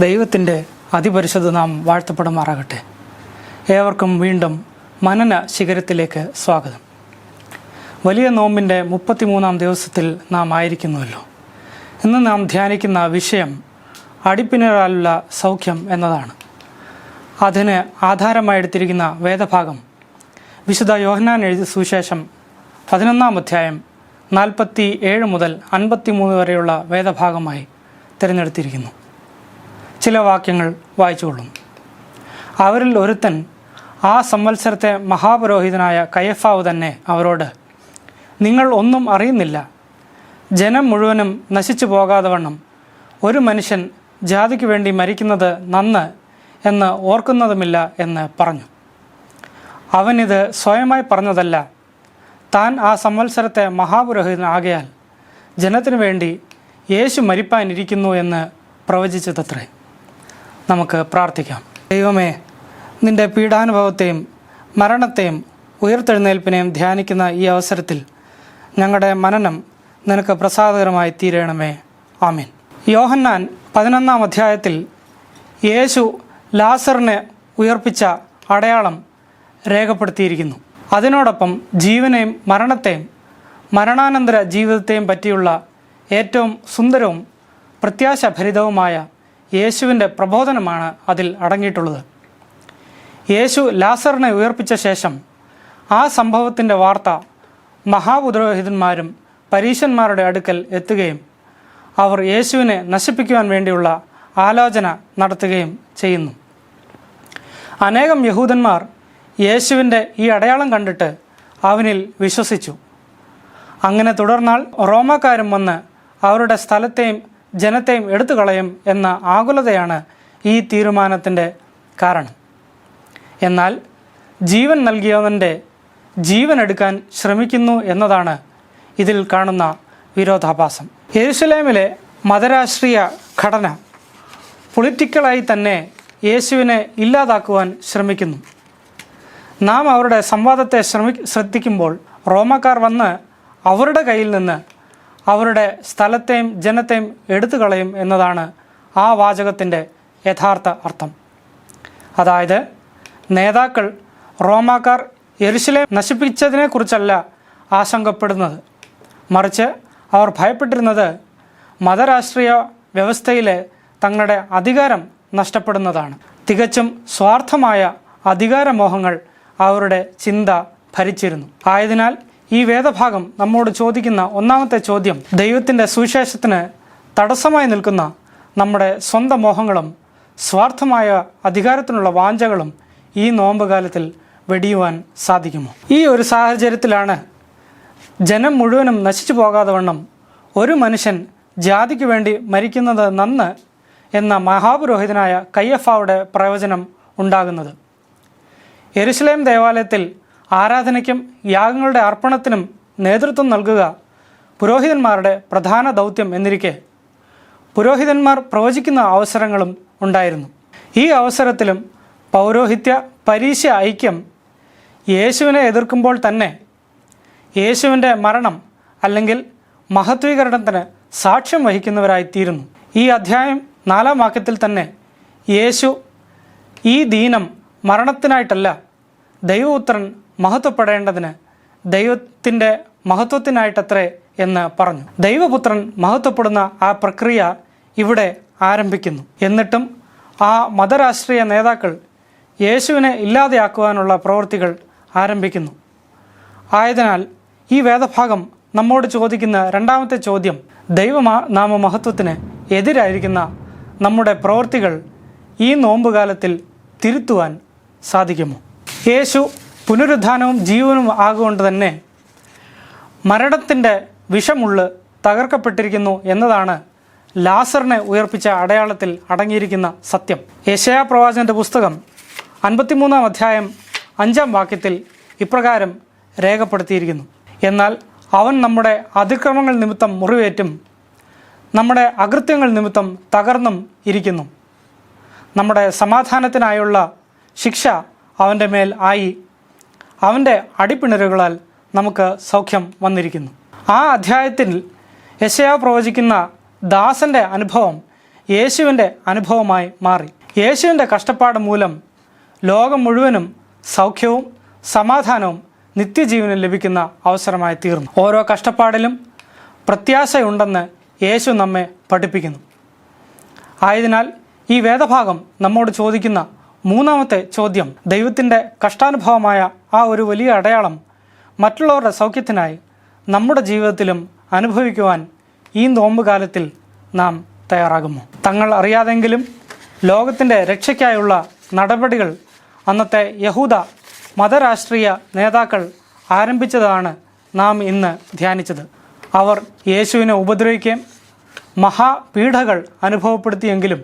ദൈവത്തിൻ്റെ അതിപരിശുദ്ധ നാം വാഴ്ത്തപ്പെടുമാറാകട്ടെ. ഏവർക്കും വീണ്ടും മനന ശിഖരത്തിലേക്ക് സ്വാഗതം. വലിയ നോമ്പിൻ്റെ 33-ാം ദിവസത്തിൽ നാം ആയിരിക്കുന്നുവല്ലോ. ഇന്ന് നാം ധ്യാനിക്കുന്ന വിഷയം അടിപ്പിണരാലുള്ള സൗഖ്യം എന്നതാണ്. അതിന് ആധാരമായെടുത്തിരിക്കുന്ന വേദഭാഗം വിശുദ്ധ യോഹന്നാൻ എഴുതിയ സുവിശേഷം 11-ാം അധ്യായം 47 മുതൽ 53 വരെയുള്ള വേദഭാഗമായി തിരഞ്ഞെടുത്തിരിക്കുന്നു. ചില വാക്യങ്ങൾ വായിച്ചുകൊള്ളും. അവരിൽ ഒരുത്തൻ, ആ സംവത്സരത്തെ മഹാപുരോഹിതനായ കയഫാവ് തന്നെ അവരോട്, നിങ്ങൾ ഒന്നും അറിയുന്നില്ല, ജനം മുഴുവനും നശിച്ചു പോകാതെ വണ്ണം ഒരു മനുഷ്യൻ ജാതിക്ക് വേണ്ടി മരിക്കുന്നത് നന്ന് എന്ന് ഓർക്കുന്നതുമില്ല എന്ന് പറഞ്ഞു. അവനിത് സ്വയമായി പറഞ്ഞതല്ല, താൻ ആ സംവത്സരത്തെ മഹാപുരോഹിതനാകയാൽ ജനത്തിനു വേണ്ടി യേശു മരിപ്പാനിരിക്കുന്നു എന്ന് പ്രവചിച്ചതത്രേ. നമുക്ക് പ്രാർത്ഥിക്കാം. ദൈവമേ, നിൻ്റെ പീഡാനുഭവത്തെയും മരണത്തെയും ഉയർത്തെഴുന്നേൽപ്പിനെയും ധ്യാനിക്കുന്ന ഈ അവസരത്തിൽ ഞങ്ങളുടെ മനനം നിനക്ക് പ്രസാദകരമായി തീരണമേ. ആമീൻ. യോഹന്നാൻ 11-ാം അധ്യായത്തിൽ യേശു ലാസറിനെ ഉയർപ്പിച്ച അടയാളം രേഖപ്പെടുത്തിയിരിക്കുന്നു. അതിനോടൊപ്പം ജീവനെയും മരണത്തെയും മരണാനന്തര ജീവിതത്തെയും പറ്റിയുള്ള ഏറ്റവും സുന്ദരവും പ്രത്യാശഭരിതവുമായ യേശുവിൻ്റെ പ്രബോധനമാണ് അതിൽ അടങ്ങിയിട്ടുള്ളത്. യേശു ലാസറിനെ ഉയർപ്പിച്ച ശേഷം ആ സംഭവത്തിൻ്റെ വാർത്ത മഹാപുരോഹിതന്മാരും പരീശന്മാരുടെ അടുക്കൽ എത്തുകയും അവർ യേശുവിനെ നശിപ്പിക്കുവാൻ വേണ്ടിയുള്ള ആലോചന നടത്തുകയും ചെയ്യുന്നു. അനേകം യഹൂദന്മാർ യേശുവിൻ്റെ ഈ അടയാളം കണ്ടിട്ട് അവനിൽ വിശ്വസിച്ചു. അങ്ങനെ തുടർന്നാൽ റോമാക്കാരും വന്ന് അവരുടെ സ്ഥലത്തെയും ജനത്തെയും എടുത്തു കളയും എന്ന ആകുലതയാണ് ഈ തീരുമാനത്തിൻ്റെ കാരണം. എന്നാൽ ജീവൻ നൽകിയവൻ്റെ ജീവൻ എടുക്കാൻ ശ്രമിക്കുന്നു എന്നതാണ് ഇതിൽ കാണുന്ന വിരോധാഭാസം. യെരുശലേമിലെ മതരാഷ്ട്രീയ ഘടന പൊളിറ്റിക്കലായി തന്നെ യേശുവിനെ ഇല്ലാതാക്കുവാൻ ശ്രമിക്കുന്നു. നാം അവരുടെ സംവാദത്തെ ശ്രദ്ധിക്കുമ്പോൾ റോമാക്കാർ വന്ന് അവരുടെ കയ്യിൽ നിന്ന് അവരുടെ സ്ഥലത്തെയും ജനത്തെയും എടുത്തു കളയും എന്നതാണ് ആ വാചകത്തിൻ്റെ യഥാർത്ഥ അർത്ഥം. അതായത് നേതാക്കൾ റോമാക്കാർ യെരുശലേം നശിപ്പിച്ചതിനെക്കുറിച്ചല്ല ആശങ്കപ്പെടുന്നത്, മറിച്ച് അവർ ഭയപ്പെട്ടിരുന്നത് മതരാഷ്ട്രീയ വ്യവസ്ഥയിലെ തങ്ങളുടെ അധികാരം നഷ്ടപ്പെടുന്നതാണ്. തികച്ചും സ്വാർത്ഥമായ അധികാരമോഹങ്ങൾ അവരുടെ ചിന്ത ഭരിച്ചിരുന്നു. ആയതിനാൽ ഈ വേദഭാഗം നമ്മോട് ചോദിക്കുന്ന ഒന്നാമത്തെ ചോദ്യം, ദൈവത്തിൻ്റെ സുവിശേഷത്തിന് തടസ്സമായി നിൽക്കുന്ന നമ്മുടെ സ്വന്തം മോഹങ്ങളും സ്വാർത്ഥമായ അധികാരത്തിനുള്ള വാഞ്ചകളും ഈ നോമ്പുകാലത്തിൽ വെടിയുവാൻ സാധിക്കുമോ? ഈ ഒരു സാഹചര്യത്തിലാണ് ജനം മുഴുവനും നശിച്ചു പോകാതെ വണ്ണം ഒരു മനുഷ്യൻ ജാതിക്ക് വേണ്ടി മരിക്കുന്നത് നന്ന് എന്ന മഹാപുരോഹിതനായ കയ്യഫാവുടെ പ്രവചനം ഉണ്ടാകുന്നത്. യെരുശലേം ദേവാലയത്തിൽ ആരാധനയ്ക്കും യാഗങ്ങളുടെ അർപ്പണത്തിനും നേതൃത്വം നൽകുക പുരോഹിതന്മാരുടെ പ്രധാന ദൗത്യം എന്നിരിക്കെ പുരോഹിതന്മാർ പ്രവചിക്കുന്ന അവസരങ്ങളും ഉണ്ടായിരുന്നു. ഈ അവസരത്തിലും പൗരോഹിത്യ പരീശ ഐക്യം യേശുവിനെ എതിർക്കുമ്പോൾ തന്നെ യേശുവിൻ്റെ മരണം അല്ലെങ്കിൽ മഹത്വീകരണത്തിന് സാക്ഷ്യം വഹിക്കുന്നവരായിത്തീരുന്നു. ഈ അധ്യായം 4-ാം വാക്യത്തിൽ തന്നെ യേശു ഈ ദീനം മരണത്തിനായിട്ടല്ല, ദൈവപുത്രൻ മഹത്വപ്പെടേണ്ടതിന് ദൈവത്തിൻ്റെ മഹത്വത്തിനായിട്ടത്രേ എന്ന് പറഞ്ഞു. ദൈവപുത്രൻ മഹത്വപ്പെടുന്ന ആ പ്രക്രിയ ഇവിടെ ആരംഭിക്കുന്നു. എന്നിട്ടും ആ മതരാഷ്ട്രീയ നേതാക്കൾ യേശുവിനെ ഇല്ലാതെയാക്കുവാനുള്ള പ്രവൃത്തികൾ ആരംഭിക്കുന്നു. ആയതിനാൽ ഈ വേദഭാഗം നമ്മോട് ചോദിക്കുന്ന രണ്ടാമത്തെ ചോദ്യം, ദൈവനാമമഹത്വത്തിന് എതിരായിരിക്കുന്ന നമ്മുടെ പ്രവൃത്തികൾ ഈ നോമ്പുകാലത്തിൽ തിരുത്തുവാൻ സാധിക്കുമോ? യേശു പുനരുദ്ധാനവും ജീവനും ആകൊണ്ട് തന്നെ മരണത്തിൻ്റെ വിഷമുള്ള് തകർക്കപ്പെട്ടിരിക്കുന്നു എന്നതാണ് ലാസറിനെ ഉയർപ്പിച്ച അടയാളത്തിൽ അടങ്ങിയിരിക്കുന്ന സത്യം. യെശയ്യാ പ്രവാചകൻ്റെ പുസ്തകം 53-ാം അധ്യായം 5-ാം വാക്യത്തിൽ ഇപ്രകാരം രേഖപ്പെടുത്തിയിരിക്കുന്നു, എന്നാൽ അവൻ നമ്മുടെ അതിക്രമങ്ങൾ നിമിത്തം മുറിവേറ്റും നമ്മുടെ അകൃത്യങ്ങൾ നിമിത്തം തകർന്നും ഇരിക്കുന്നു. നമ്മുടെ സമാധാനത്തിനായുള്ള ശിക്ഷ അവൻ്റെ മേൽ ആയി, അവൻ്റെ അടിപ്പിണരുകളാൽ നമുക്ക് സൗഖ്യം വന്നിരിക്കുന്നു. ആ അധ്യായത്തിൽ യെശയ്യാ പ്രവചിക്കുന്ന ദാസൻ്റെ അനുഭവം യേശുവിൻ്റെ അനുഭവമായി മാറി. യേശുവിൻ്റെ കഷ്ടപ്പാട് മൂലം ലോകം മുഴുവനും സൗഖ്യവും സമാധാനവും നിത്യജീവനും ലഭിക്കുന്ന അവസരമായി തീർന്നു. ഓരോ കഷ്ടപ്പാടിലും പ്രത്യാശയുണ്ടെന്ന് യേശു നമ്മെ പഠിപ്പിക്കുന്നു. ആയതിനാൽ ഈ വേദഭാഗം നമ്മോട് ചോദിക്കുന്ന മൂന്നാമത്തെ ചോദ്യം, ദൈവത്തിൻ്റെ കഷ്ടാനുഭവമായ ആ ഒരു വലിയ അടയാളം മറ്റുള്ളവരുടെ സൗഖ്യത്തിനായി നമ്മുടെ ജീവിതത്തിലും അനുഭവിക്കുവാൻ ഈ നോമ്പുകാലത്തിൽ നാം തയ്യാറാകുമോ? തങ്ങൾ അറിയാതെങ്കിലും ലോകത്തിൻ്റെ രക്ഷയ്ക്കായുള്ള നടപടികൾ അന്നത്തെ യഹൂദ മതരാഷ്ട്രീയ നേതാക്കൾ ആരംഭിച്ചതാണ് നാം ഇന്ന് ധ്യാനിച്ചത്. അവർ യേശുവിനെ ഉപദ്രവിക്കുകയും മഹാപീഡകൾ അനുഭവപ്പെടുത്തിയെങ്കിലും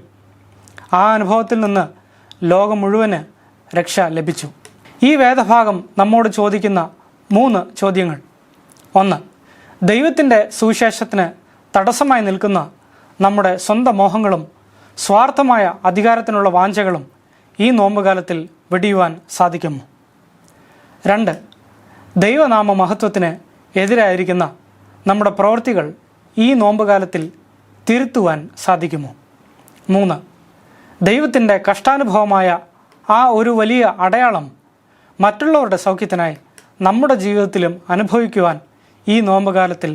ആ അനുഭവത്തിൽ നിന്ന് ലോകം മുഴുവന് രക്ഷ ലഭിച്ചു. ഈ വേദഭാഗം നമ്മോട് ചോദിക്കുന്ന 3 ചോദ്യങ്ങൾ: 1. ദൈവത്തിൻ്റെ സുവിശേഷത്തിന് തടസ്സമായി നിൽക്കുന്ന നമ്മുടെ സ്വന്തം മോഹങ്ങളും സ്വാർത്ഥമായ അധികാരത്തിനുള്ള വാഞ്ചകളും ഈ നോമ്പുകാലത്തിൽ വെടിയുവാൻ സാധിക്കുമോ? 2. ദൈവനാമ മഹത്വത്തിന് എതിരായിരിക്കുന്ന നമ്മുടെ പ്രവൃത്തികൾ ഈ നോമ്പുകാലത്തിൽ തിരുത്തുവാൻ സാധിക്കുമോ? 3. ദൈവത്തിൻ്റെ കഷ്ടാനുഭവമായ ആ ഒരു വലിയ അടയാളം മറ്റുള്ളവരുടെ സൗഖ്യത്തിനായി നമ്മുടെ ജീവിതത്തിലും അനുഭവിക്കുവാൻ ഈ നോമ്പുകാലത്തിൽ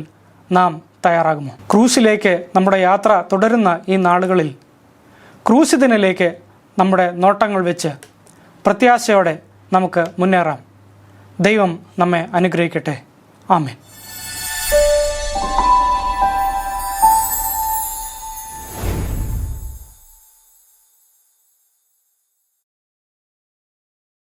നാം തയ്യാറാകുമോ? ക്രൂശിലേക്ക് നമ്മുടെ യാത്ര തുടരുന്ന ഈ നാളുകളിൽ ക്രൂശിതനിലേക്ക് നമ്മുടെ നോട്ടങ്ങൾ വെച്ച് പ്രത്യാശയോടെ നമുക്ക് മുന്നേറാം. ദൈവം നമ്മെ അനുഗ്രഹിക്കട്ടെ. ആമേൻ.